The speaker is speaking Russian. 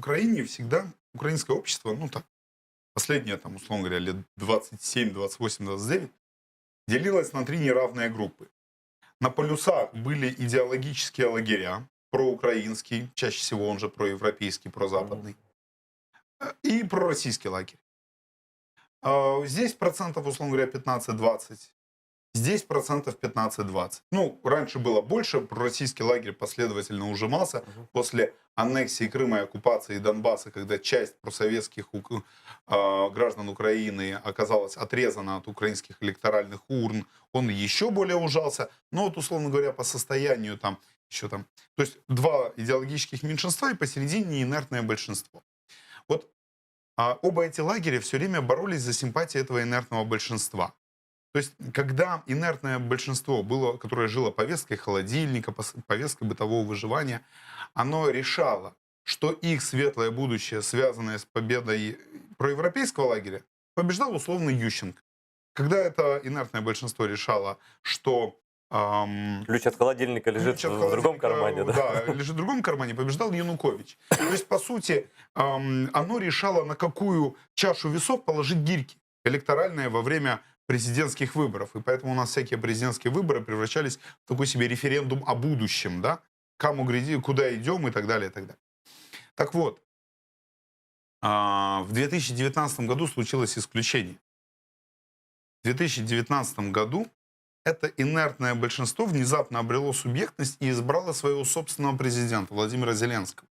Украине всегда украинское общество, ну так, последние, там, условно говоря, лет 27, 28, 29, делилось на три неравные группы. На полюсах были идеологические лагеря, проукраинский, чаще всего он же проевропейский, Мгм. прозападный, и пророссийский лагерь. Здесь процентов, условно говоря, 15-20. Здесь процентов 15-20. Ну, раньше было больше, пророссийский лагерь последовательно ужимался Мгм. после аннексии Крыма и оккупации Донбасса, когда часть просоветских граждан Украины оказалась отрезана от украинских электоральных урн, он еще более ужался. Но вот, условно говоря, по состоянию там еще там... То есть два идеологических меньшинства и посередине инертное большинство. Вот оба эти лагеря все время боролись за симпатии этого инертного большинства. То есть, когда инертное большинство было, которое жило повесткой холодильника, повесткой бытового выживания, оно решало, что их светлое будущее, связанное с победой проевропейского лагеря, побеждал условно Ющенко. Когда это инертное большинство решало, что Ключ от холодильника лежит ключ от в другом кармане, холодильника, да? да, лежит в другом кармане, побеждал Янукович. То есть, по сути, оно решало, на какую чашу весов положить гирьки электоральные во время президентских выборов. И поэтому у нас всякие президентские выборы превращались в такой себе референдум о будущем, да? Кому гряди, куда идем и так далее, и так далее. Так вот, в 2019 году случилось исключение. В 2019 году это инертное большинство внезапно обрело субъектность и избрало своего собственного президента Владимира Зеленского.